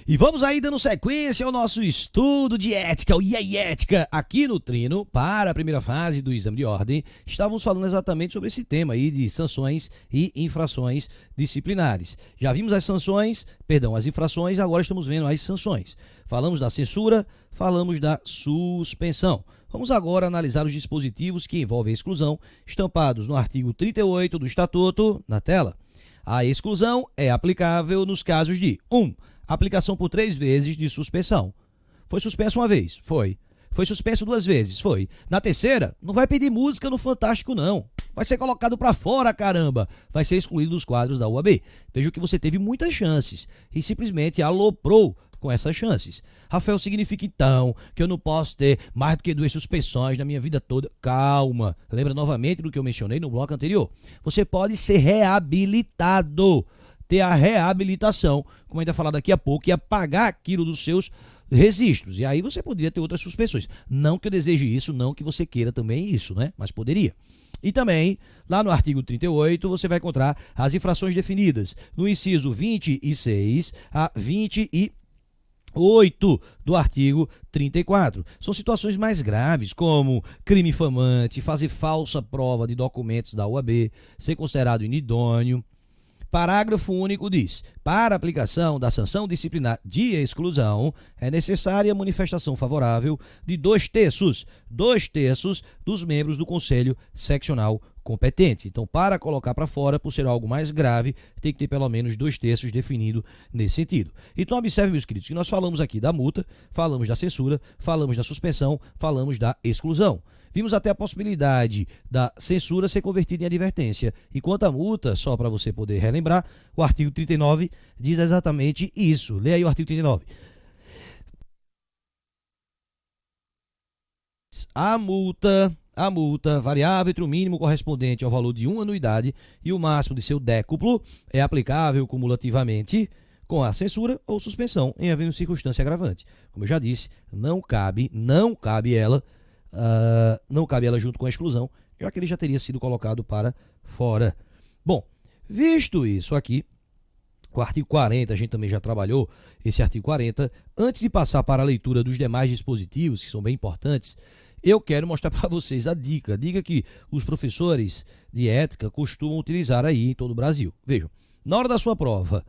E vamos aí dando sequência ao nosso estudo de ética, o IE Ética, aqui no Trino, para a primeira fase do exame de ordem. Estávamos falando exatamente sobre esse tema aí de sanções e infrações disciplinares. Já vimos as as infrações, agora estamos vendo as sanções. Falamos da censura, falamos da suspensão. Vamos agora analisar os dispositivos que envolvem a exclusão, estampados no artigo 38 do Estatuto, na tela. A exclusão é aplicável nos casos de 1. Aplicação por 3 vezes de suspensão. Foi suspenso uma vez? Foi. Foi suspenso 2 vezes? Foi. Na terceira, não vai pedir música no Fantástico, não. Vai ser colocado para fora, caramba. Vai ser excluído dos quadros da UAB. Veja que você teve muitas chances e simplesmente aloprou com essas chances. Rafael, significa então que eu não posso ter mais do que 2 suspensões na minha vida toda? Calma. Lembra novamente do que eu mencionei no bloco anterior. Você pode ser reabilitado. Ter a reabilitação, como a gente vai falar daqui a pouco, e apagar aquilo dos seus registros. E aí você poderia ter outras suspensões. Não que eu deseje isso, não que você queira também isso, né? Mas poderia. E também, lá no artigo 38, você vai encontrar as infrações definidas no inciso 26 a 28 do artigo 34. São situações mais graves, como crime infamante, fazer falsa prova de documentos da UAB, ser considerado inidôneo. Parágrafo único diz: para aplicação da sanção disciplinar de exclusão, é necessária a manifestação favorável de 2/3 dos membros do Conselho Seccional competente. Então, para colocar para fora, por ser algo mais grave, tem que ter pelo menos 2/3 definido nesse sentido. Então, observe, meus queridos, que nós falamos aqui da multa, falamos da censura, falamos da suspensão, falamos da exclusão. Vimos até a possibilidade da censura ser convertida em advertência. E quanto à multa, só para você poder relembrar, o artigo 39 diz exatamente isso. Leia aí o artigo 39. A multa variável entre o mínimo correspondente ao valor de uma anuidade e o máximo de seu décuplo é aplicável cumulativamente com a censura ou suspensão em havendo circunstância agravante. Como eu já disse, não cabe ela junto com a exclusão, já que ele já teria sido colocado para fora. Bom, visto isso aqui, o artigo 40, a gente também já trabalhou esse artigo 40. Antes de passar para a leitura dos demais dispositivos, que são bem importantes, eu quero mostrar para vocês a dica que os professores de ética costumam utilizar aí em todo o Brasil. Vejam, na hora da sua prova,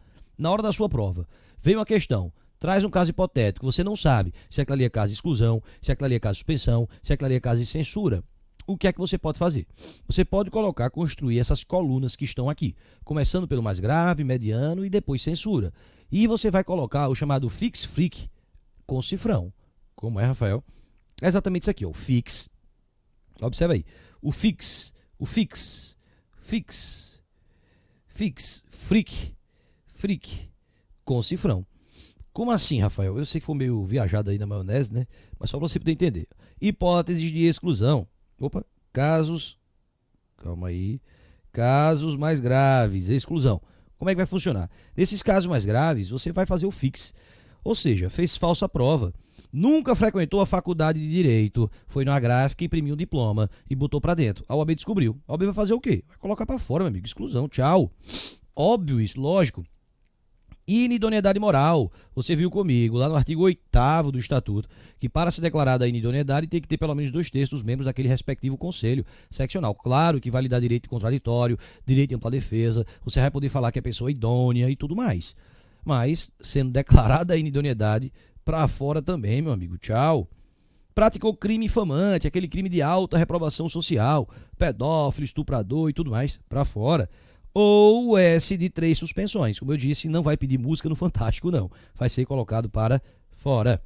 veio uma questão, traz um caso hipotético, você não sabe se aquilo ali é caso de exclusão, se aquilo ali é caso de suspensão, se aquilo ali é caso de censura. O que é que você pode fazer? Você pode construir essas colunas que estão aqui, começando pelo mais grave, mediano e depois censura. E você vai colocar o chamado fix-fric com cifrão. Como é, Rafael? É exatamente isso aqui, ó, o fix. Observa aí. O fix, fric com cifrão. Como assim, Rafael? Eu sei que foi meio viajado aí na maionese, né? Mas só para você poder entender. Hipóteses de exclusão. Casos mais graves, exclusão. Como é que vai funcionar? Nesses casos mais graves, você vai fazer o fix. Ou seja, fez falsa prova. Nunca frequentou a faculdade de Direito, foi numa gráfica, imprimiu um diploma e botou para dentro. A UAB descobriu. A UAB vai fazer o quê? Vai colocar para fora, meu amigo. Exclusão, tchau. Óbvio isso, lógico. Inidoneidade moral. Você viu comigo, lá no artigo 8º do Estatuto, que para ser declarada a inidoneidade tem que ter pelo menos 2/3 dos membros daquele respectivo conselho seccional. Claro que vai lhe dar direito contraditório, direito de ampla defesa, você vai poder falar que a pessoa é idônea e tudo mais. Mas, sendo declarada a inidoneidade, para fora também, meu amigo, tchau. Praticou crime infamante, aquele crime de alta reprovação social, pedófilo, estuprador e tudo mais, para fora. Ou o S de 3 suspensões. Como eu disse, não vai pedir música no Fantástico, não. Vai ser colocado para fora.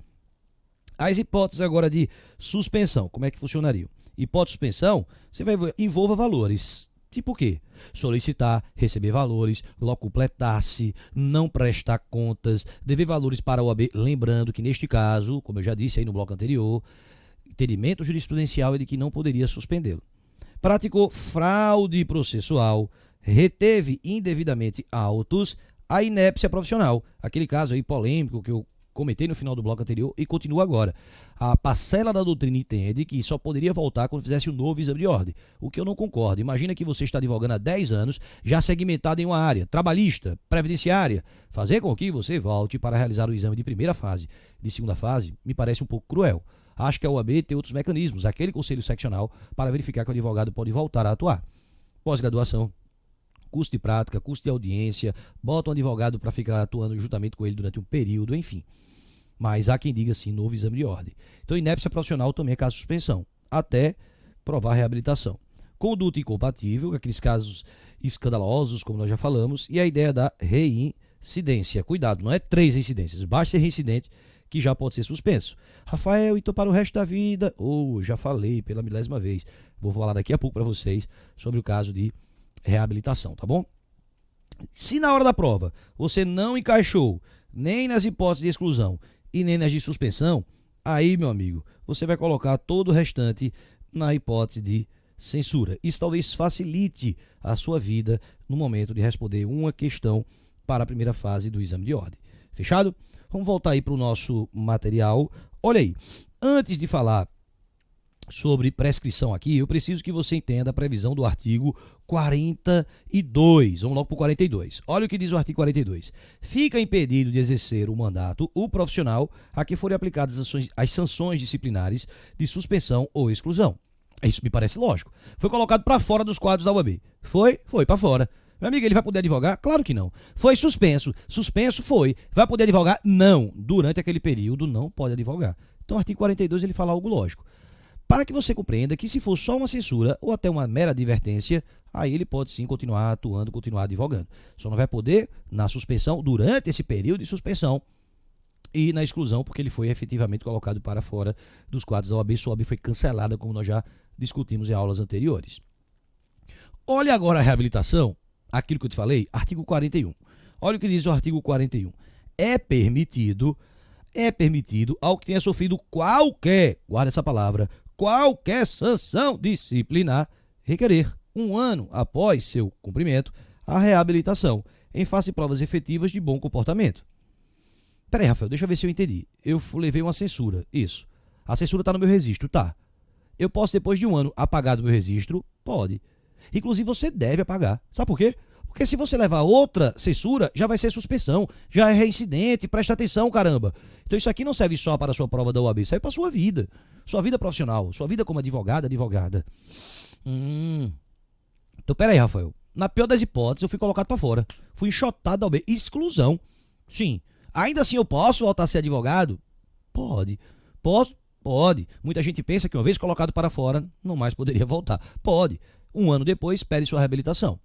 As hipóteses agora de suspensão, como é que funcionariam? Hipótese de suspensão, você vai envolva valores. Tipo o quê? Solicitar, receber valores, locupletar-se, não prestar contas, dever valores para a OAB. Lembrando que neste caso, como eu já disse aí no bloco anterior, entendimento jurisprudencial é de que não poderia suspendê-lo. Praticou fraude processual, reteve indevidamente autos, a inépcia profissional. Aquele caso aí polêmico que eu comentei no final do bloco anterior e continua agora. A parcela da doutrina entende que só poderia voltar quando fizesse um novo exame de ordem, o que eu não concordo. Imagina que você está advogando há 10 anos, já segmentado em uma área, trabalhista, previdenciária. Fazer com que você volte para realizar o exame de primeira fase, de segunda fase, me parece um pouco cruel. Acho que a OAB tem outros mecanismos, aquele conselho seccional, para verificar que o advogado pode voltar a atuar. Pós-graduação, custo de prática, custo de audiência, bota um advogado para ficar atuando juntamente com ele durante um período, enfim. Mas há quem diga assim, novo exame de ordem. Então, inépcia profissional também é caso de suspensão, até provar reabilitação. Conduta incompatível, aqueles casos escandalosos, como nós já falamos, e a ideia da reincidência. Cuidado, não é 3 reincidências, basta ser reincidente que já pode ser suspenso. Rafael, então para o resto da vida, já falei pela 1000ª vez, vou falar daqui a pouco para vocês sobre o caso de reabilitação, tá bom? Se na hora da prova você não encaixou nem nas hipóteses de exclusão e nem nas de suspensão, aí, meu amigo, você vai colocar todo o restante na hipótese de censura. Isso talvez facilite a sua vida no momento de responder uma questão para a primeira fase do exame de ordem. Fechado? Vamos voltar aí para o nosso material. Olha aí, antes de falar sobre prescrição aqui, eu preciso que você entenda a previsão do artigo 42. Vamos logo para o 42. Olha o que diz o artigo 42. Fica impedido de exercer o mandato o profissional a que forem aplicadas as sanções disciplinares de suspensão ou exclusão. Isso me parece lógico. Foi colocado para fora dos quadros da UAB. Foi para fora. Meu amigo, ele vai poder advogar? Claro que não. Foi suspenso. Suspenso foi. Vai poder advogar? Não. Durante aquele período não pode advogar. Então o artigo 42 ele fala algo lógico. Para que você compreenda que se for só uma censura ou até uma mera advertência, aí ele pode sim continuar atuando, continuar advogando. Só não vai poder na suspensão, durante esse período de suspensão, e na exclusão, porque ele foi efetivamente colocado para fora dos quadros da OAB. Sua OAB foi cancelada, como nós já discutimos em aulas anteriores. Olha agora a reabilitação, aquilo que eu te falei, artigo 41. Olha o que diz o artigo 41. É permitido ao que tenha sofrido qualquer, guarda essa palavra, qualquer sanção disciplinar, requerer, 1 ano após seu cumprimento, a reabilitação, em face de provas efetivas de bom comportamento. Peraí, Rafael, deixa eu ver se eu entendi. Eu levei uma censura, isso. A censura está no meu registro, tá. Eu posso, depois de 1 ano, apagar do meu registro? Pode. Inclusive, você deve apagar. Sabe por quê? Porque se você levar outra censura, já vai ser suspensão, já é reincidente, presta atenção, caramba. Então isso aqui não serve só para a sua prova da OAB, serve para a sua vida profissional, sua vida como advogada. Então peraí, Rafael. Na pior das hipóteses, eu fui colocado para fora. Fui enxotado da OAB. Exclusão. Sim. Ainda assim eu posso voltar a ser advogado? Pode. Posso? Pode. Muita gente pensa que uma vez colocado para fora, não mais poderia voltar. Pode. 1 ano depois, espere sua reabilitação.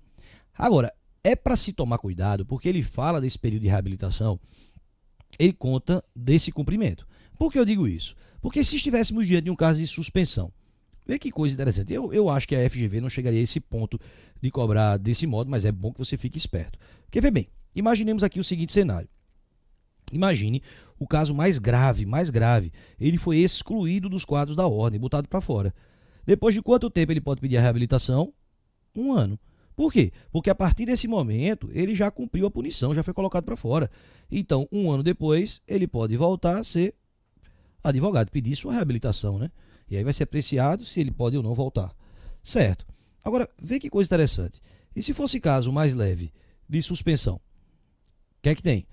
Agora, é para se tomar cuidado, porque ele fala desse período de reabilitação, ele conta desse cumprimento. Por que eu digo isso? Porque se estivéssemos diante de um caso de suspensão, vê que coisa interessante, eu acho que a FGV não chegaria a esse ponto de cobrar desse modo, mas é bom que você fique esperto. Porque, vê bem, imaginemos aqui o seguinte cenário. Imagine o caso mais grave, ele foi excluído dos quadros da ordem, botado para fora. Depois de quanto tempo ele pode pedir a reabilitação? 1 ano. Por quê? Porque a partir desse momento ele já cumpriu a punição, já foi colocado para fora. Então, 1 ano depois, ele pode voltar a ser advogado, pedir sua reabilitação, né? E aí vai ser apreciado se ele pode ou não voltar. Certo. Agora, vê que coisa interessante. E se fosse caso mais leve de suspensão? O que é que tem?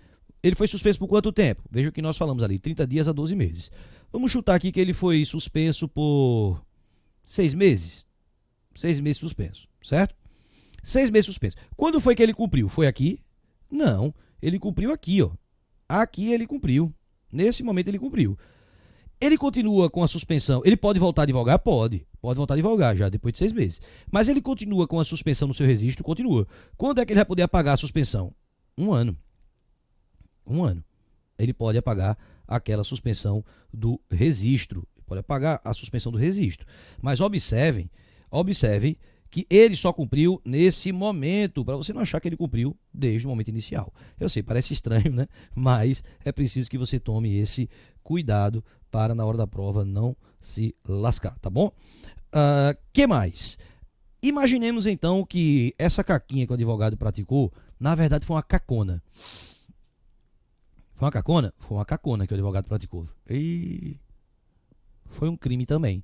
Ele foi suspenso por quanto tempo? Veja o que nós falamos ali, 30 dias a 12 meses. Vamos chutar aqui que ele foi suspenso por 6 meses. 6 meses suspenso, certo? 6 meses suspenso. Quando foi que ele cumpriu? Foi aqui? Não, ele cumpriu aqui, ó. Aqui ele cumpriu. Nesse momento ele cumpriu. Ele continua com a suspensão. Ele pode voltar a advogar? Pode. Pode voltar a advogar já depois de 6 meses. Mas ele continua com a suspensão no seu registro? Continua. Quando é que ele vai poder apagar a suspensão? 1 ano. 1 ano. Ele pode apagar aquela suspensão do registro. Pode apagar a suspensão do registro. Mas observem que ele só cumpriu nesse momento, para você não achar que ele cumpriu desde o momento inicial. Eu sei, parece estranho, né? Mas é preciso que você tome esse cuidado para, na hora da prova, não se lascar, tá bom? Que mais? Imaginemos, então, que essa caquinha que o advogado praticou, na verdade, foi uma cacona. Foi uma cacona? Foi uma cacona que o advogado praticou. E foi um crime também.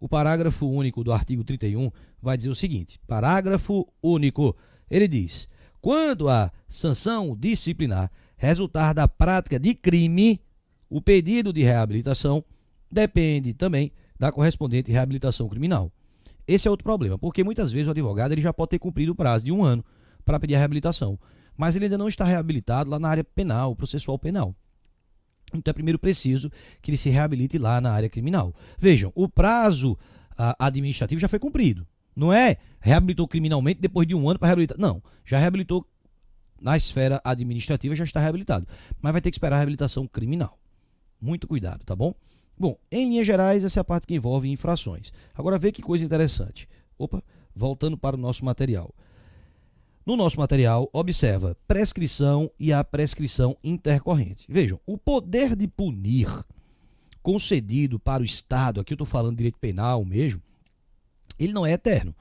O parágrafo único do artigo 31 vai dizer o seguinte: parágrafo único, ele diz: quando a sanção disciplinar resultar da prática de crime, o pedido de reabilitação depende também da correspondente reabilitação criminal. Esse é outro problema, porque muitas vezes o advogado ele já pode ter cumprido o prazo de 1 ano para pedir a reabilitação, mas ele ainda não está reabilitado lá na área penal, processual penal. Então é primeiro preciso que ele se reabilite lá na área criminal. Vejam, o prazo administrativo já foi cumprido. Não é reabilitou criminalmente depois de 1 ano para reabilitar. Não, já reabilitou na esfera administrativa, já está reabilitado. Mas vai ter que esperar a reabilitação criminal. Muito cuidado, tá bom? Bom, em linhas gerais, essa é a parte que envolve infrações. Agora vê que coisa interessante. Opa, voltando para o nosso material. No nosso material, observa prescrição e a prescrição intercorrente. Vejam, o poder de punir concedido para o Estado, aqui eu estou falando de direito penal mesmo, ele não é eterno.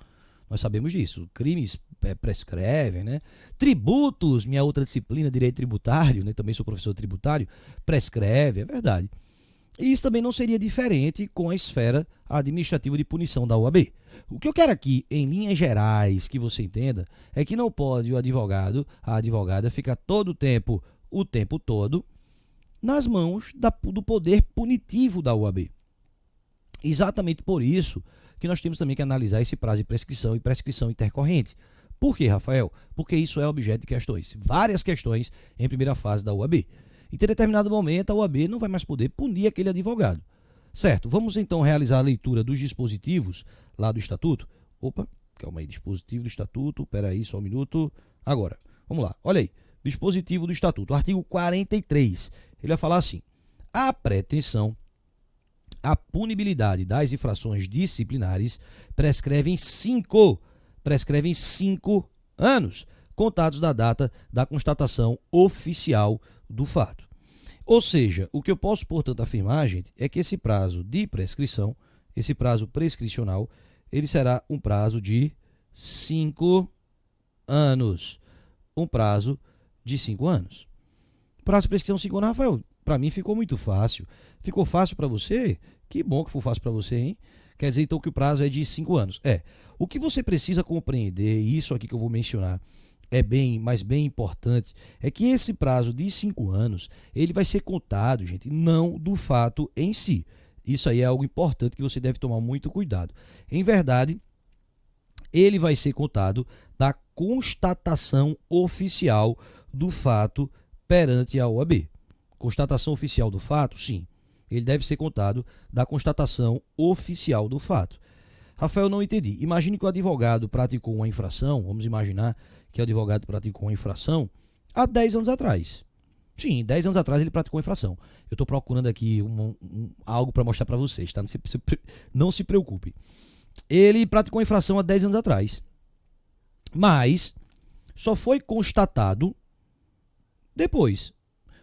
Nós sabemos disso. Crimes prescrevem, né? Tributos, minha outra disciplina, direito tributário, né? Também sou professor tributário, prescreve, é verdade. E isso também não seria diferente com a esfera administrativa de punição da OAB. O que eu quero aqui, em linhas gerais, que você entenda, é que não pode o advogado, a advogada, ficar todo o tempo todo, nas mãos do poder punitivo da OAB. Exatamente por isso que nós temos também que analisar esse prazo de prescrição e prescrição intercorrente. Por quê, Rafael? Porque isso é objeto de questões. Várias questões em primeira fase da OAB. Em determinado momento, a OAB não vai mais poder punir aquele advogado. Certo, vamos então realizar a leitura dos dispositivos lá do Estatuto. Opa, calma aí, dispositivo do Estatuto, peraí, só um minuto. Agora, vamos lá, olha aí, dispositivo do Estatuto, artigo 43. Ele vai falar assim: a pretensão, a punibilidade das infrações disciplinares prescrevem 5 anos, contados da data da constatação oficial do fato. Ou seja, o que eu posso, portanto, afirmar, gente, é que esse prazo de prescrição, esse prazo prescricional, ele será um prazo de 5 anos. Um prazo de 5 anos. Prazo de prescrição 5 anos, Rafael, para mim ficou muito fácil. Ficou fácil para você? Que bom que foi fácil para você, hein? Quer dizer, então, que o prazo é de 5 anos. O que você precisa compreender, e isso aqui que eu vou mencionar, mas bem importante, é que esse prazo de 5 anos, ele vai ser contado, gente, não do fato em si. Isso aí é algo importante que você deve tomar muito cuidado. Em verdade, ele vai ser contado da constatação oficial do fato perante a OAB. Constatação oficial do fato, sim. Ele deve ser contado da constatação oficial do fato. Rafael, não entendi. Imagine que o advogado praticou uma infração, vamos imaginar que o advogado praticou uma infração há 10 anos atrás. Sim, 10 anos atrás ele praticou uma infração. Eu estou procurando aqui algo para mostrar para vocês, tá? Não se preocupe. Ele praticou uma infração há 10 anos atrás, mas só foi constatado depois.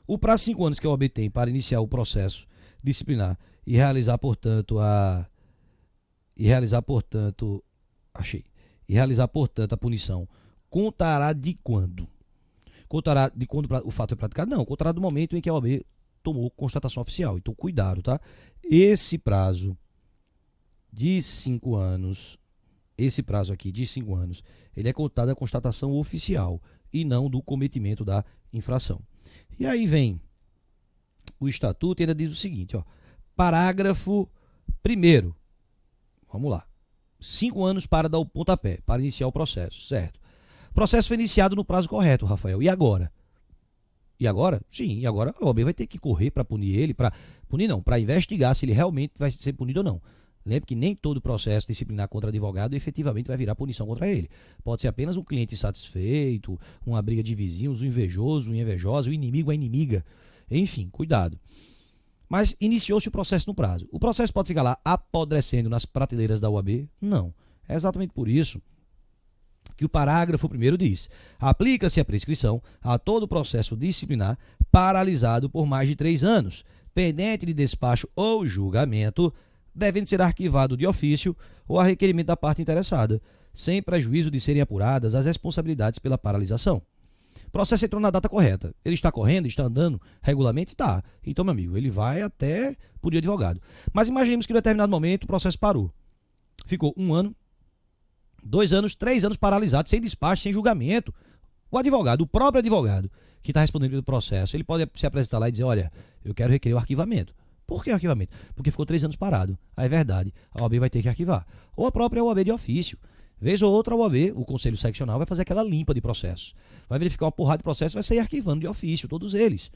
O prazo de 5 anos que a OAB tem para iniciar o processo disciplinar e realizar, portanto, a punição, contará de quando? Contará de quando o fato foi praticado? Não, contará do momento em que a OAB tomou constatação oficial. Então, cuidado, tá? Esse prazo de 5 anos, ele é contado da constatação oficial e não do cometimento da infração. E aí vem o Estatuto e ainda diz o seguinte, ó, parágrafo 1º. Vamos lá. 5 anos para dar o pontapé, para iniciar o processo, certo? O processo foi iniciado no prazo correto, Rafael. E agora? E agora? Sim, e agora a OAB vai ter que correr para punir ele, para investigar se ele realmente vai ser punido ou não. Lembre que nem todo processo disciplinar contra advogado efetivamente vai virar punição contra ele. Pode ser apenas um cliente insatisfeito, uma briga de vizinhos, um invejoso, uma invejosa, o inimigo, a inimiga. Enfim, cuidado. Mas iniciou-se o processo no prazo. O processo pode ficar lá apodrecendo nas prateleiras da OAB? Não. É exatamente por isso que o parágrafo 1º diz: aplica-se a prescrição a todo processo disciplinar paralisado por mais de 3 anos, pendente de despacho ou julgamento, devendo ser arquivado de ofício ou a requerimento da parte interessada, sem prejuízo de serem apuradas as responsabilidades pela paralisação. processo entrou na data correta. Ele está correndo, está andando regularmente? Está. Então, meu amigo, ele vai até por advogado. Mas imaginemos que em determinado momento o processo parou. Ficou 1 ano, 2 anos, 3 anos paralisado, sem despacho, sem julgamento. O advogado, o próprio advogado que está respondendo pelo processo, ele pode se apresentar lá e dizer, olha, eu quero requerer o arquivamento. Por que arquivamento? Porque ficou 3 anos parado. Aí é verdade, a OAB vai ter que arquivar. Ou a própria OAB de ofício. Vez ou outra, a OAB, o Conselho Seccional, vai fazer aquela limpa de processos. Vai verificar uma porrada de processos e vai sair arquivando de ofício, todos eles.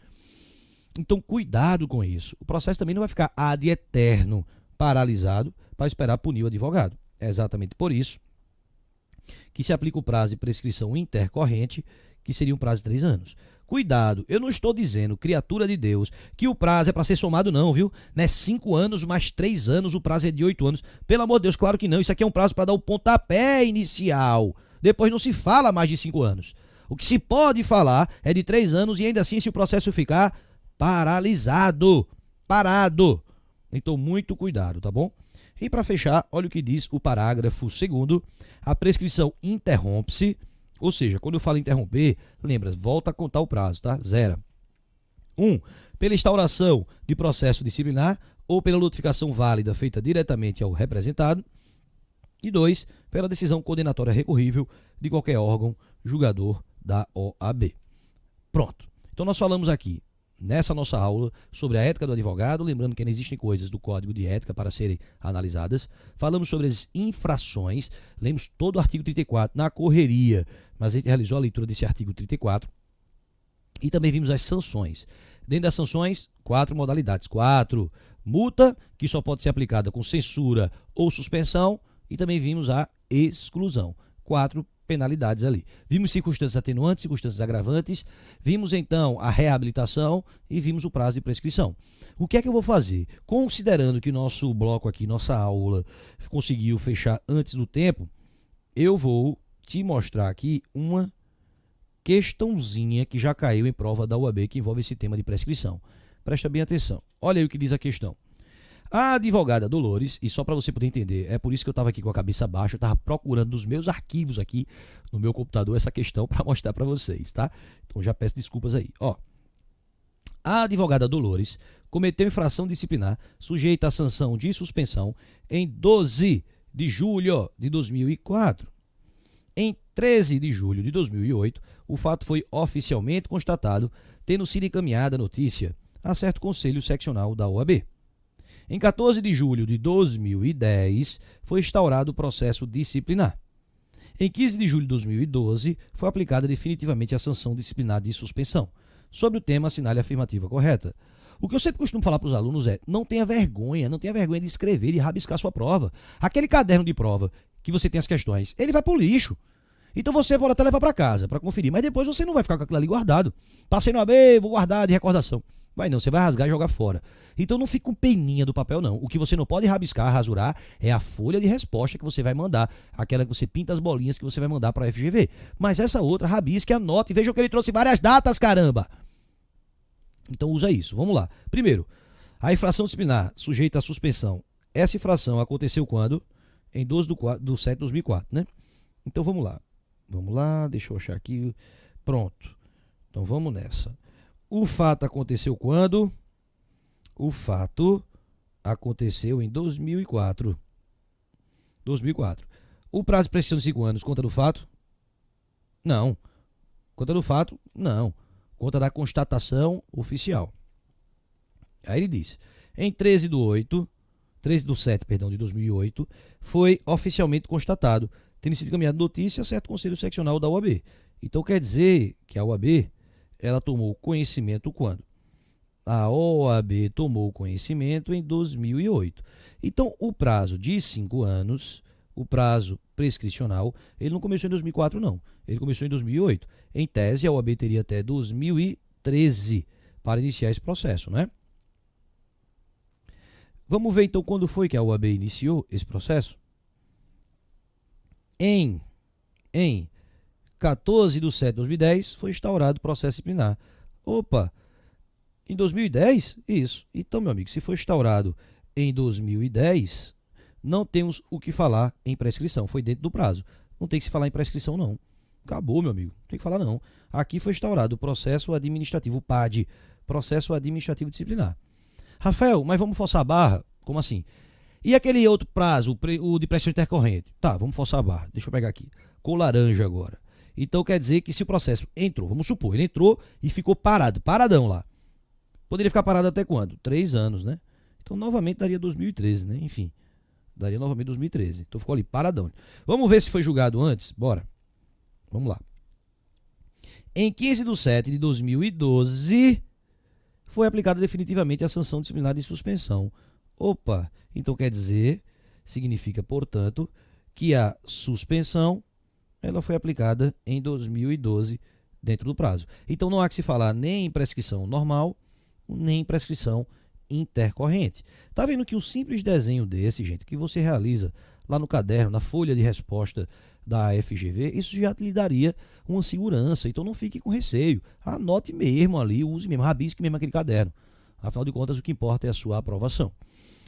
Então, cuidado com isso. O processo também não vai ficar ad eterno paralisado para esperar punir o advogado. É exatamente por isso que se aplica o prazo de prescrição intercorrente, que seria um prazo de 3 anos. Cuidado, eu não estou dizendo, criatura de Deus, que o prazo é para ser somado não, viu? Não é 5 anos mais 3 anos, o prazo é de 8 anos. Pelo amor de Deus, claro que não. Isso aqui é um prazo para dar o pontapé inicial. Depois não se fala mais de 5 anos. O que se pode falar é de 3 anos e ainda assim se o processo ficar paralisado, parado. Então, muito cuidado, tá bom? E para fechar, olha o que diz o parágrafo 2º. A prescrição interrompe-se. Ou seja, quando eu falo interromper, lembra, volta a contar o prazo, tá? 0. 1. Pela instauração de processo disciplinar ou pela notificação válida feita diretamente ao representado. E 2. Pela decisão condenatória recorrível de qualquer órgão julgador da OAB. Pronto. Então nós falamos aqui, nessa nossa aula, sobre a ética do advogado, lembrando que ainda existem coisas do Código de Ética para serem analisadas. Falamos sobre as infrações, lemos todo o artigo 34 na correria, mas a gente realizou a leitura desse artigo 34. E também vimos as sanções. Dentro das sanções, 4 modalidades. 4, multa, que só pode ser aplicada com censura ou suspensão. E também vimos a exclusão. 4 penalidades ali. Vimos circunstâncias atenuantes, circunstâncias agravantes, vimos então a reabilitação e vimos o prazo de prescrição. O que é que eu vou fazer? Considerando que nosso bloco aqui, nossa aula, conseguiu fechar antes do tempo, eu vou te mostrar aqui uma questãozinha que já caiu em prova da UAB que envolve esse tema de prescrição. Presta bem atenção. Olha aí o que diz a questão. A advogada Dolores, e só para você poder entender, é por isso que eu estava aqui com a cabeça baixa, eu estava procurando nos meus arquivos aqui no meu computador essa questão para mostrar para vocês, tá? Então já peço desculpas aí. Ó, a advogada Dolores cometeu infração disciplinar sujeita à sanção de suspensão em 12 de julho de 2004. Em 13 de julho de 2008, o fato foi oficialmente constatado, tendo sido encaminhada a notícia a certo conselho seccional da OAB. Em 14 de julho de 2010, foi instaurado o processo disciplinar. Em 15 de julho de 2012, foi aplicada definitivamente a sanção disciplinar de suspensão. Sobre o tema, assinale a afirmativa correta. O que eu sempre costumo falar para os alunos é, não tenha vergonha de escrever, de rabiscar sua prova. Aquele caderno de prova que você tem as questões, ele vai para o lixo. Então você pode até levar para casa para conferir, mas depois você não vai ficar com aquilo ali guardado. Passei no AB, vou guardar de recordação. Vai não, você vai rasgar e jogar fora. Então não fica com peninha do papel não. O que você não pode rabiscar, rasurar, é a folha de resposta que você vai mandar. Aquela que você pinta as bolinhas que você vai mandar para a FGV. Mas essa outra, rabisque, anote e veja que ele trouxe várias datas, caramba. Então usa isso. Vamos lá. Primeiro, a infração disciplinar sujeita à suspensão. Essa infração aconteceu quando? Em 12 de 7 de 2004, né? Então vamos lá. Vamos lá, deixa eu achar aqui. Pronto. Então vamos nessa. O fato aconteceu quando? O fato aconteceu em 2004. 2004. O prazo de prescrição de 5 anos conta do fato? Não. Conta do fato? Não. Conta da constatação oficial. Aí ele diz, em 13 de 7, de 2008, foi oficialmente constatado, tendo sido encaminhada notícia a certo conselho seccional da OAB. Então quer dizer que a OAB ela tomou conhecimento quando? A OAB tomou conhecimento em 2008. Então, o prazo de 5 anos, o prazo prescricional, ele não começou em 2004, não. Ele começou em 2008. Em tese, a OAB teria até 2013 para iniciar esse processo, né? Vamos ver, então, quando foi que a OAB iniciou esse processo? Em 14 de 7 de 2010, foi instaurado o processo disciplinar. Opa, em 2010? Isso. Então, meu amigo, se foi instaurado em 2010, não temos o que falar em prescrição. Foi dentro do prazo. Não tem que se falar em prescrição, não. Acabou, meu amigo. Não tem que falar não. Aqui foi instaurado o processo administrativo PAD, processo administrativo disciplinar. Rafael, mas vamos forçar a barra? Como assim? E aquele outro prazo, o de prescrição intercorrente? Tá, vamos forçar a barra. Deixa eu pegar aqui. Com laranja agora. Então quer dizer que se o processo entrou, vamos supor, ele entrou e ficou parado, paradão lá. Poderia ficar parado até quando? 3 anos, né? Então novamente daria 2013, né? Enfim, daria novamente 2013. Então ficou ali paradão. Vamos ver se foi julgado antes? Bora. Vamos lá. Em 15/7/2012, foi aplicada definitivamente a sanção disciplinar de suspensão. Opa, então quer dizer, significa, portanto, que a suspensão ela foi aplicada em 2012 dentro do prazo. Então não há que se falar nem em prescrição normal, nem em prescrição intercorrente. Tá vendo que um simples desenho desse, gente, que você realiza lá no caderno, na folha de resposta da FGV, isso já lhe daria uma segurança. Então não fique com receio. Anote mesmo ali, use mesmo, rabisque mesmo aquele caderno. Afinal de contas, o que importa é a sua aprovação.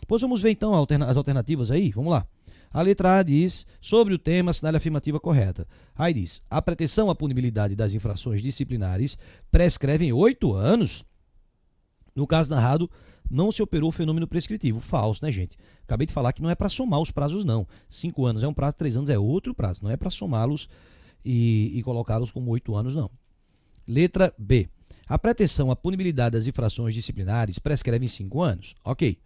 Pois vamos ver então as alternativas aí? Vamos lá. A letra A diz, sobre o tema, assinale a afirmativa correta. Aí diz, a pretensão à punibilidade das infrações disciplinares prescreve em 8 anos. No caso narrado, não se operou o fenômeno prescritivo. Falso, né, gente? Acabei de falar que não é para somar os prazos, não. 5 anos é um prazo, 3 anos é outro prazo. Não é para somá-los e colocá-los como 8 anos, não. Letra B. A pretensão à punibilidade das infrações disciplinares prescreve em 5 anos. Ok.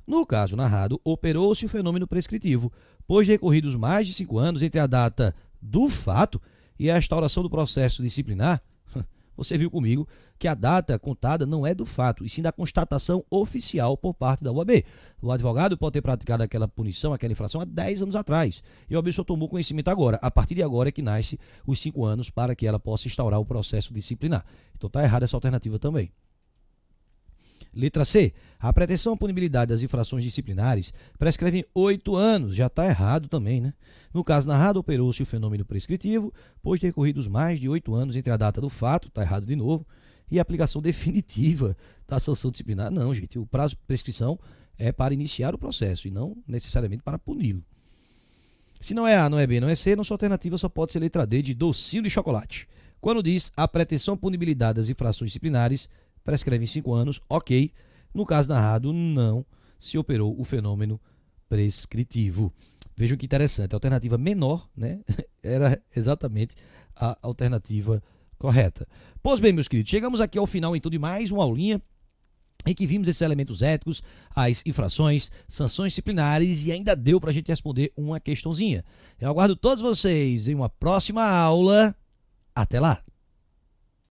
No caso narrado, operou-se o fenômeno prescritivo, pois decorridos mais de 5 anos entre a data do fato e a instauração do processo disciplinar, você viu comigo que a data contada não é do fato, e sim da constatação oficial por parte da OAB. O advogado pode ter praticado aquela punição, aquela infração há 10 anos atrás, e a OAB só tomou conhecimento agora. A partir de agora é que nasce os 5 anos para que ela possa instaurar o processo disciplinar. Então está errada essa alternativa também. Letra C. A pretensão à punibilidade das infrações disciplinares prescreve em 8 anos. Já está errado também, né? No caso narrado, operou-se o fenômeno prescritivo, pois decorridos mais de 8 anos entre a data do fato, está errado de novo, e a aplicação definitiva da sanção disciplinar. Não, gente. O prazo de prescrição é para iniciar o processo e não necessariamente para puni-lo. Se não é A, não é B, não é C, nossa alternativa só pode ser letra D, de docinho de chocolate. Quando diz a pretensão à punibilidade das infrações disciplinares prescreve em 5 anos, ok. No caso narrado, não se operou o fenômeno prescritivo. Vejam que interessante, a alternativa menor, né, era exatamente a alternativa correta. Pois bem, meus queridos, chegamos aqui ao final então de mais uma aulinha em que vimos esses elementos éticos, as infrações, sanções disciplinares e ainda deu para a gente responder uma questãozinha. Eu aguardo todos vocês em uma próxima aula. Até lá!